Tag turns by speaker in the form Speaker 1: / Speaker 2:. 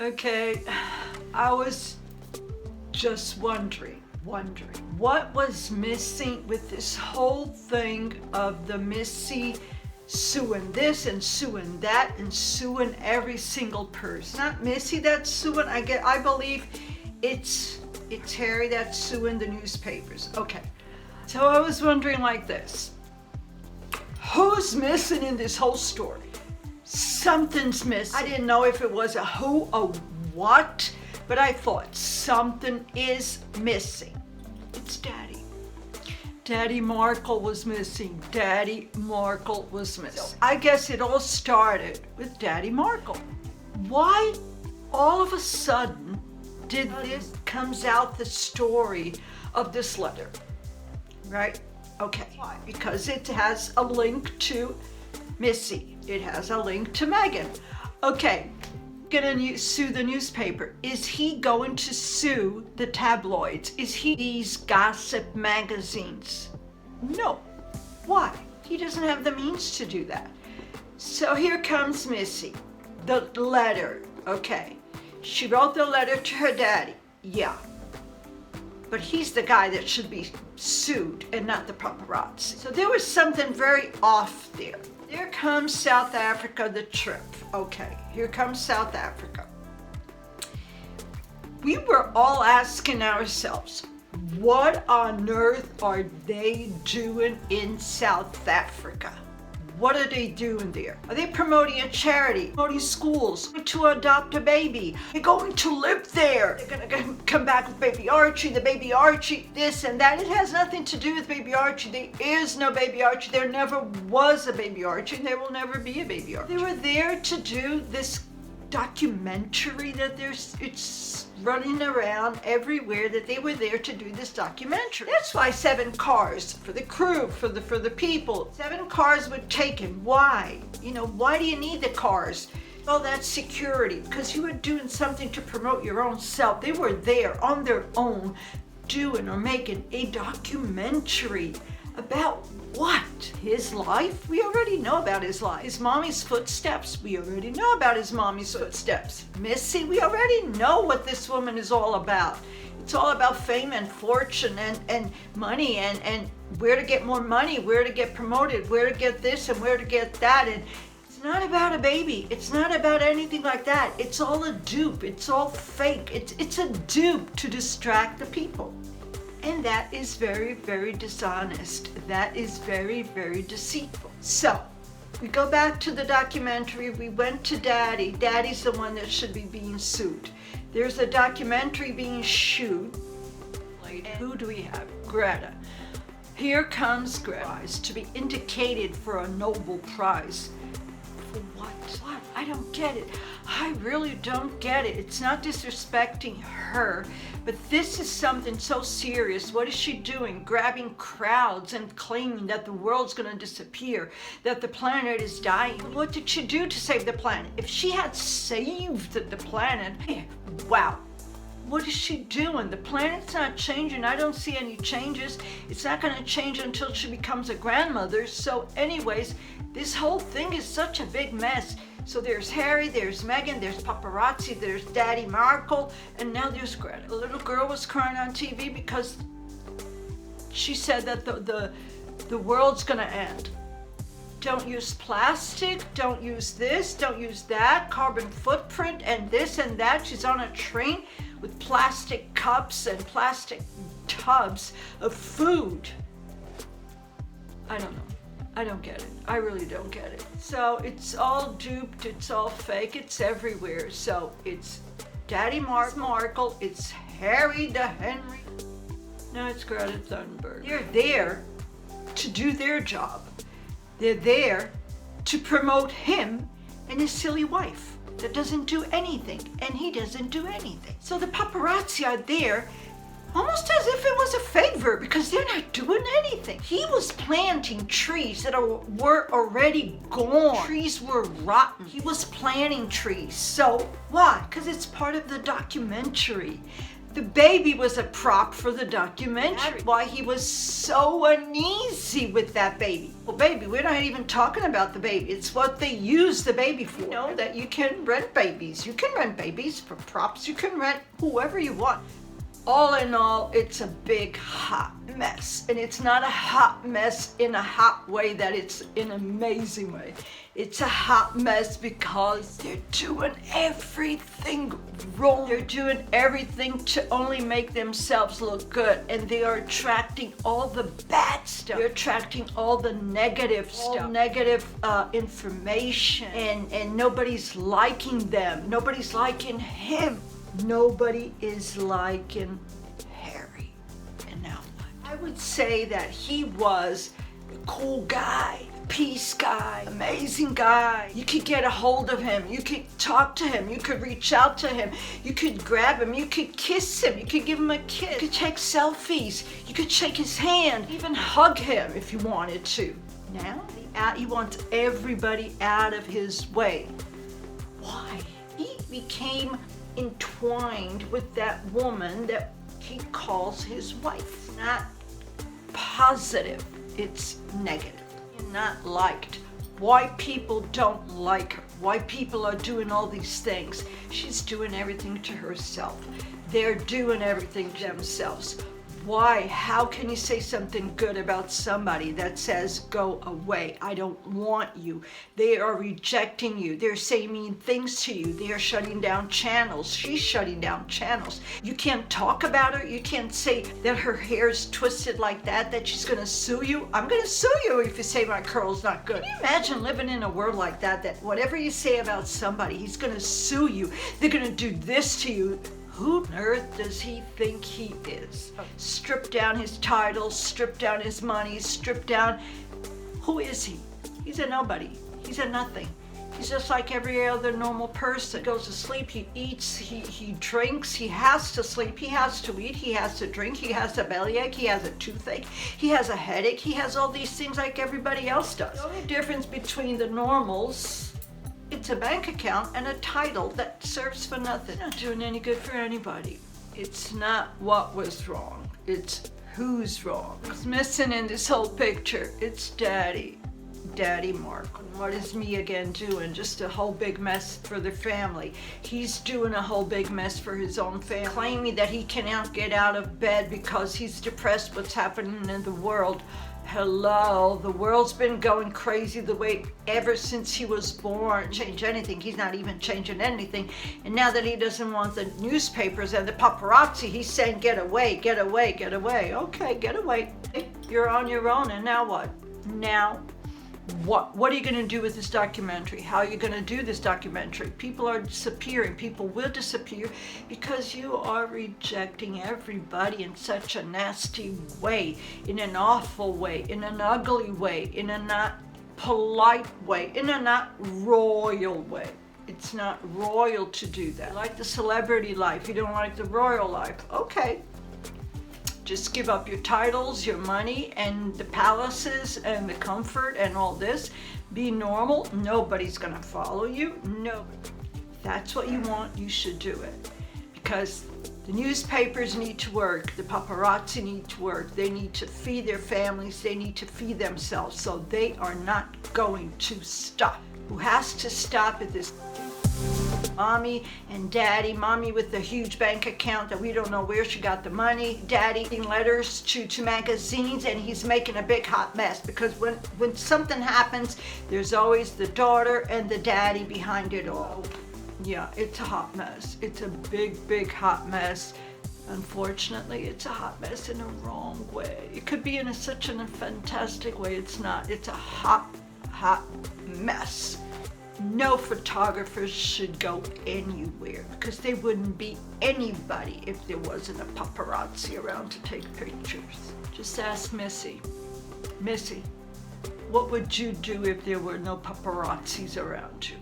Speaker 1: Okay, I was just wondering what was missing with this whole thing of the Missy suing this and suing that and suing every single person. Not Missy that's suing, I believe it's Harry that's suing the newspapers. Okay, so I was wondering like this. Who's missing in this whole story? Something's missing. I didn't know if it was a who, a what, but I thought something is missing. It's Daddy. Daddy Markle was missing. Daddy Markle was missing. So I guess it all started with Daddy Markle. Why all of a sudden did this comes out the story of this letter, right? Okay, why? Because it has a link to Missy. It has a link to Meghan. Okay, gonna sue the newspaper. Is he going to sue the tabloids? Is he these gossip magazines? No. Why? He doesn't have the means to do that. So here comes Missy. The letter, okay. She wrote the letter to her daddy, yeah. But he's the guy that should be sued and not the paparazzi. So there was something very off there. There comes South Africa, the trip. Okay, here comes South Africa. We were all asking ourselves, what on earth are they doing in South Africa? What are they doing there? Are they promoting a charity, promoting schools, to adopt a baby? They're going to live there. They're gonna come back with baby Archie, the baby Archie, this and that. It has nothing to do with baby Archie. There is no baby Archie. There never was a baby Archie, and there will never be a baby Archie. They were there to do this documentary that it's running around everywhere, that they were there to do this documentary. That's why 7 cars for the crew, for the people. 7 cars were taken. Why? You know, why do you need the cars? Well, that's security, because you were doing something to promote your own self. They were there on their own doing or making a documentary about what? His life? We already know about his life. His mommy's footsteps? We already know about his mommy's footsteps. Missy? We already know what this woman is all about. It's all about fame and fortune and money and where to get more money, where to get promoted, where to get this and where to get that. And it's not about a baby. It's not about anything like that. It's all a dupe. It's all fake. It's a dupe to distract the people. And that is very, very dishonest. That is very, very deceitful. So, we go back to the documentary. We went to Daddy. Daddy's the one that should be being sued. There's a documentary being shot. Who do we have? Greta. Here comes Greta to be indicated for a Nobel Prize. For what? What? I don't get it. I really don't get it. It's not disrespecting her, but this is something so serious. What is she doing? Grabbing crowds and claiming that the world's going to disappear, that the planet is dying. What did she do to save the planet? If she had saved the planet, wow. What is she doing? The planet's not changing. I don't see any changes. It's not going to change until she becomes a grandmother. So anyways, this whole thing is such a big mess. So there's Harry, there's Meghan, there's paparazzi, there's Daddy Markle, and now there's Greta. A little girl was crying on TV because she said that the world's going to end. Don't use plastic, don't use this, don't use that, carbon footprint and this and that. She's on a train with plastic cups and plastic tubs of food. I don't know. I don't get it. I really don't get it. So it's all duped, it's all fake, it's everywhere. So it's Daddy Markle, it's Harry the Henry. No, it's Greta Thunberg. They're there to do their job. They're there to promote him and his silly wife that doesn't do anything, and he doesn't do anything. So the paparazzi are there almost as if it was a favor, because they're not doing anything. He was planting trees that were already gone. Trees were rotten. He was planting trees. So why? Because it's part of the documentary. The baby was a prop for the documentary. Why he was so uneasy with that baby. Well, baby, we're not even talking about the baby. It's what they use the baby for. You know that you can rent babies. You can rent babies for props. You can rent whoever you want. All in all, it's a big hot mess. And it's not a hot mess in a hot way that it's an amazing way. It's a hot mess because they're doing everything wrong. They're doing everything to only make themselves look good. And they are attracting all the bad stuff. They're attracting all the negative stuff, all negative information. And nobody's liking them. Nobody's liking him. Nobody is liking Harry. And now what? I would say that he was a cool guy, peace guy, amazing guy. You could get a hold of him. You could talk to him. You could reach out to him. You could grab him. You could kiss him. You could give him a kiss. You could take selfies. You could shake his hand, even hug him if you wanted to. Now, he wants everybody out of his way. Why? He became entwined with that woman that he calls his wife. Not positive, it's negative. You're not liked. Why people don't like her, why people are doing all these things. She's doing everything to herself. They're doing everything to themselves. Why? How can you say something good about somebody that says, go away, I don't want you? They are rejecting you. They're saying mean things to you. They are shutting down channels. She's shutting down channels. You can't talk about her. You can't say that her hair's twisted like that she's gonna sue you. I'm gonna sue you if you say my curl's not good. Can you imagine living in a world like that whatever you say about somebody, he's gonna sue you. They're gonna do this to you. Who on earth does he think he is? Strip down his titles, strip down his money, strip down. Who is he? He's a nobody. He's a nothing. He's just like every other normal person. He goes to sleep, he eats, he drinks, he has to sleep, he has to eat, he has to drink, he has a bellyache, he has a toothache, he has a headache, he has all these things like everybody else does. The only difference between the normals, it's a bank account and a title that serves for nothing. Not doing any good for anybody. It's not what was wrong. It's who's wrong. What's missing in this whole picture? It's Daddy Mark. What is MEGHAN doing? Just a whole big mess for the family. He's doing a whole big mess for his own family. Claiming that he cannot get out of bed because he's depressed what's happening in the world. Hello, the world's been going crazy the way ever since he was born. Change anything, he's not even changing anything. And now that he doesn't want the newspapers and the paparazzi, he's saying, get away, get away, get away. Okay, get away. You're on your own, and now what? Now what? What are you gonna do with this documentary? How are you gonna do this documentary? People are disappearing. People will disappear because you are rejecting everybody in such a nasty way, in an awful way, in an ugly way, in a not polite way, in a not royal way. It's not royal to do that. You like the celebrity life, you don't like the royal life. Okay. Just give up your titles, your money, and the palaces, and the comfort, and all this. Be normal. Nobody's gonna follow you. Nobody. If that's what you want, you should do it. Because the newspapers need to work. The paparazzi need to work. They need to feed their families. They need to feed themselves. So they are not going to stop. Who has to stop at this? Mommy and Daddy. Mommy with the huge bank account that we don't know where she got the money. Daddy writing letters to magazines, and he's making a big hot mess because when something happens, there's always the daughter and the daddy behind it all. Yeah, it's a hot mess. It's a big hot mess. Unfortunately, it's a hot mess in a wrong way. It could be in such a fantastic way. It's not. It's a hot mess. No photographers should go anywhere because they wouldn't be anybody if there wasn't a paparazzi around to take pictures. Just ask Missy. Missy, what would you do if there were no paparazzis around you?